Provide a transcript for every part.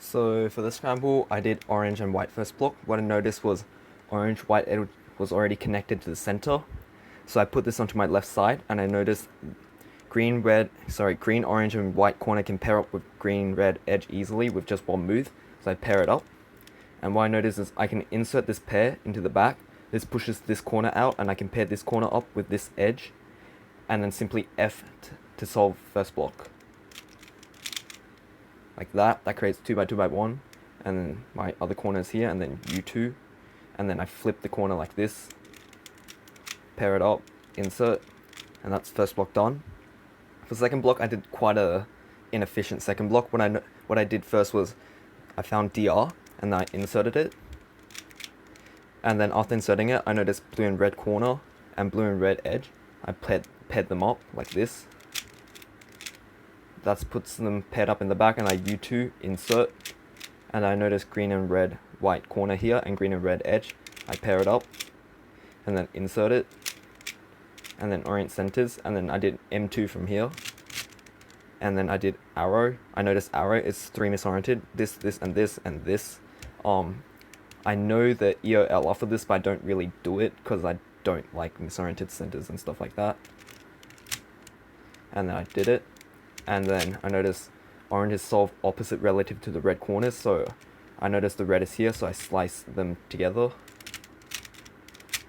So for the scramble, I did orange and white first block. What I noticed was orange, white was already connected to the center. So I put this onto my left side and I noticed green, orange and white corner can pair up with green, red edge easily with just one move. So I pair it up. And what I noticed is I can insert this pair into the back. This pushes this corner out and I can pair this corner up with this edge. And then simply F to solve first block. Like that creates 2x2x1, and then my other corner is here, and then U2, and then I flip the corner like this, pair it up, insert, and that's first block done. For second block, I did quite a inefficient second block. What I did first was I found DR, and then I inserted it, and then after inserting it, I noticed blue and red corner, and blue and red edge. I paired them up like this. That puts them paired up in the back, and I U2 insert, and I notice green and red white corner here and green and red edge. I pair it up and then insert it, and then orient centers, and then I did M2 from here, and then I did arrow. I noticed arrow is 3 misoriented, this and this and this. I know the EOLR for this, but I don't really do it because I don't like misoriented centers and stuff like that. And then I did it. And then I noticed orange is solved opposite relative to the red corners, so I noticed the red is here, so I slice them together.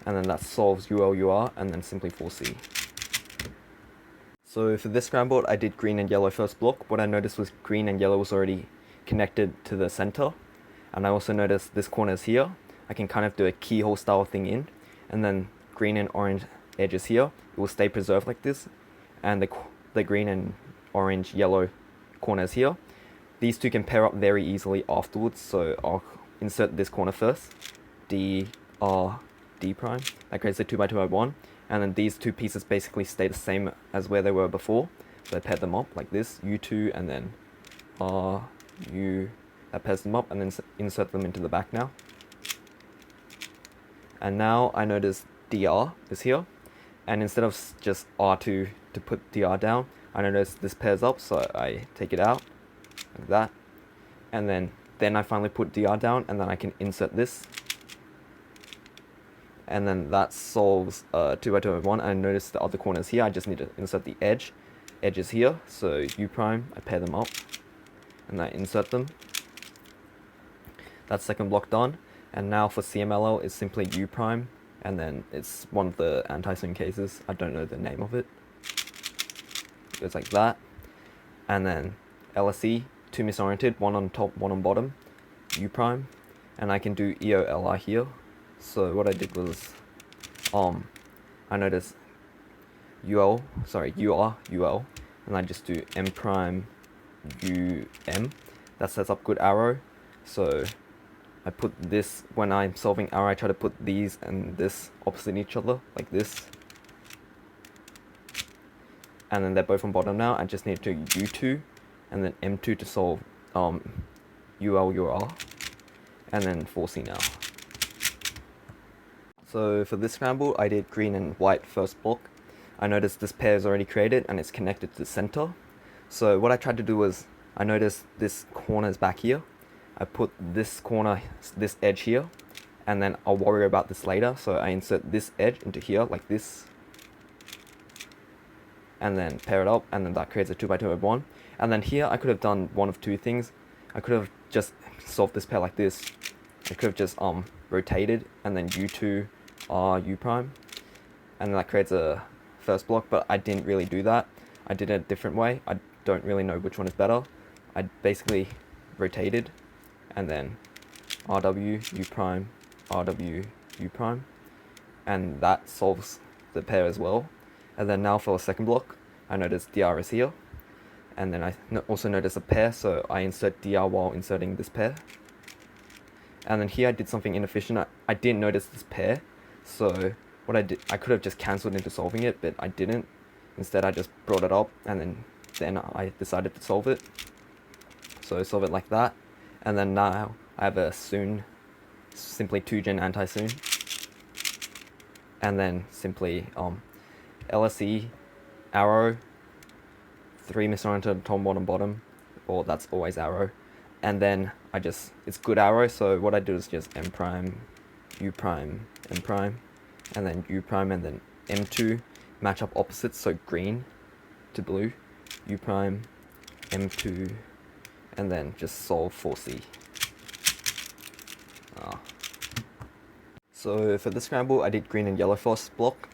And then that solves ULUR, and then simply 4C. So for this scramble, I did green and yellow first block. What I noticed was green and yellow was already connected to the center. And I also noticed this corner is here. I can kind of do a keyhole style thing in. And then green and orange edges here. It will stay preserved like this. And the green and orange, yellow corners here. These two can pair up very easily afterwards, so I'll insert this corner first. D, R, D prime. That creates a 2x2x1, and then these two pieces basically stay the same as where they were before. So I pair them up like this, U2, and then R, U. That pairs them up, and then insert them into the back now. And now I notice DR is here, and instead of just R2 to put DR down, I notice this pairs up, so I take it out, like that, and then I finally put DR down, and then I can insert this, and then that solves 2x2x1, and notice the other corners here. I just need to insert the edges here, so U prime, I pair them up, and I insert them. That's second block done, and now for CMLL is simply U prime, and then it's one of the anti-swing cases. I don't know the name of it. It's like that, and then LSE, 2 misoriented, 1 on top, 1 on bottom, U prime, and I can do EOLR here. So what I did was, I noticed UR, and I just do M prime, UM. That sets up good arrow. So I put this, when I'm solving arrow, I try to put these and this opposite each other, like this. And then they're both on bottom now. I just need to U2 and then M2 to solve ULUR, and then 4C now. So for this scramble, I did green and white first block. I noticed this pair is already created and it's connected to the center. So what I tried to do was, I noticed this corner is back here. I put this corner, this edge here, and then I'll worry about this later. So I insert this edge into here like this, and then pair it up, and then that creates a 2x2x1. And then here I could have done one of two things. I could have just solved this pair like this. I could have just rotated, and then U2 R U prime, and that creates a first block, but I didn't really do that. I did it a different way. I don't really know which one is better. I basically rotated, and then RW U prime, RW U prime, and that solves the pair as well. And then now for a second block, I noticed DR is here, and then I also notice a pair, so I insert DR while inserting this pair. And then here I did something inefficient. I didn't notice this pair, so what I did, I could have just cancelled into solving it, but I didn't. Instead I just brought it up, and then I decided to solve it. So I solve it like that, and then now I have a Soon, simply 2-gen anti-Soon, and then simply LSE, arrow, 3 misoriented top, bottom, or that's always arrow, and then I it's good arrow, so what I do is just M prime, U prime, M prime, and then U prime, and then M2, match up opposites, so green to blue, U prime, M2, and then just solve for C. So for the scramble, I did green and yellow first block.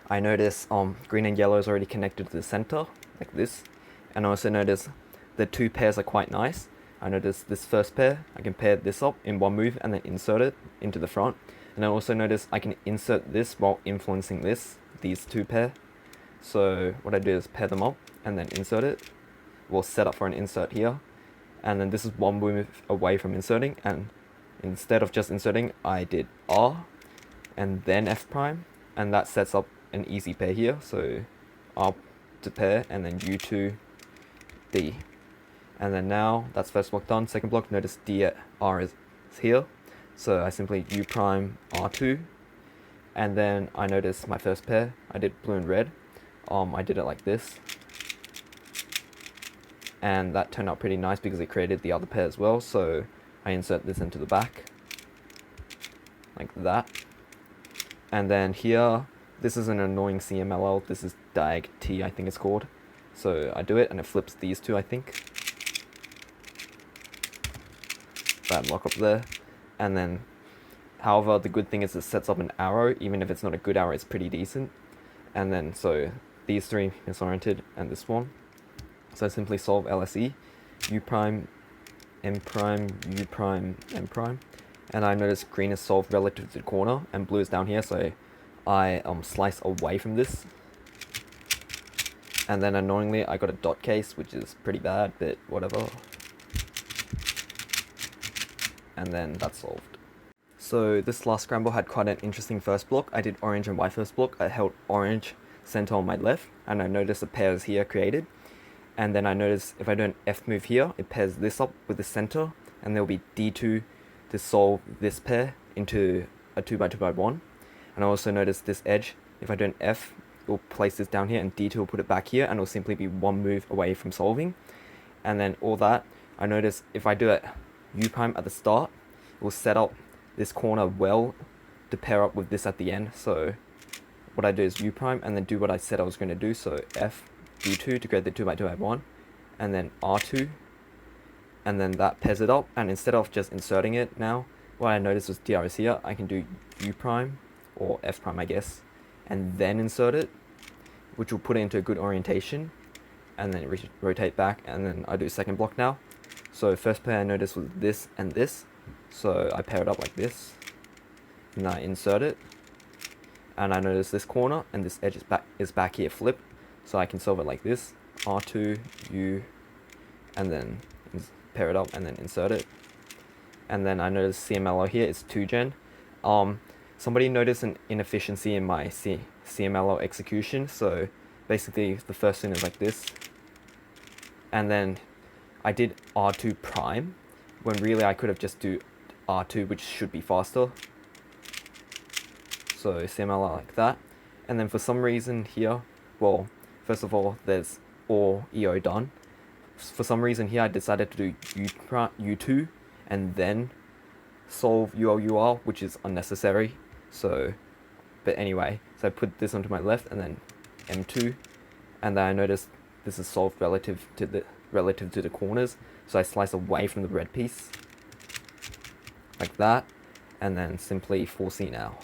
I noticed green and yellow is already connected to the center, like this. And I also noticed the two pairs are quite nice. I noticed this first pair, I can pair this up in one move and then insert it into the front. And I also noticed I can insert this while influencing these two pair. So what I do is pair them up and then insert it. We'll set up for an insert here. And then this is one move away from inserting, and instead of just inserting, I did R and then F prime, and that sets up an easy pair here. So R to pair, and then U2, D. And then now that's first block done. Second block, notice D at R is here. So I simply U prime R2, and then I notice my first pair, I did blue and red. I did it like this. And that turned out pretty nice because it created the other pair as well. So I insert this into the back, like that. And then here, this is an annoying CMLL, this is diag T, I think it's called. So I do it and it flips these two, I think. Bad lock up there. And then, however, the good thing is it sets up an arrow, even if it's not a good arrow, it's pretty decent. And then, so these three misoriented and this one. So I simply solve LSE, U prime, M prime, U prime, M prime. And I notice green is solved relative to the corner and blue is down here, so I slice away from this. And then annoyingly I got a dot case, which is pretty bad, but whatever. And then that's solved. So this last scramble had quite an interesting first block. I did orange and white first block. I held orange center on my left, and I noticed the pairs here created. And then I noticed if I do an F move here, it pairs this up with the center, and there'll be D2 to solve this pair into a 2x2x1. And I also noticed this edge, if I do an F, it will place this down here, and D2 will put it back here, and it will simply be one move away from solving. And then all that, I noticed if I do it U prime at the start, it will set up this corner well to pair up with this at the end. So what I do is U prime and then do what I said I was going to do. So F, D2 to create the 2x2x1, and then R2, and then that pairs it up. And instead of just inserting it now, what I noticed was DR is here. I can do U prime or F prime, I guess, and then insert it, which will put it into a good orientation, and then rotate back. And then I do second block now. So first pair I noticed was this and this, so I pair it up like this, and I insert it, and I notice this corner and this edge is back here flipped, so I can solve it like this, R2, U, and then pair it up and then insert it. And then I notice CMLO here is 2gen. Somebody noticed an inefficiency in my CMLO execution, so basically the first thing is like this, and then I did R2 prime, when really I could have just do R2, which should be faster. So CMLO like that. And then for some reason here, well, first of all, there's OH Ao done. For some reason here, I decided to do U2 and then solve UR, which is unnecessary. So, but anyway, so I put this onto my left and then M2, and then I noticed this is solved relative to the corners. So I slice away from the red piece like that, and then simply 4C now.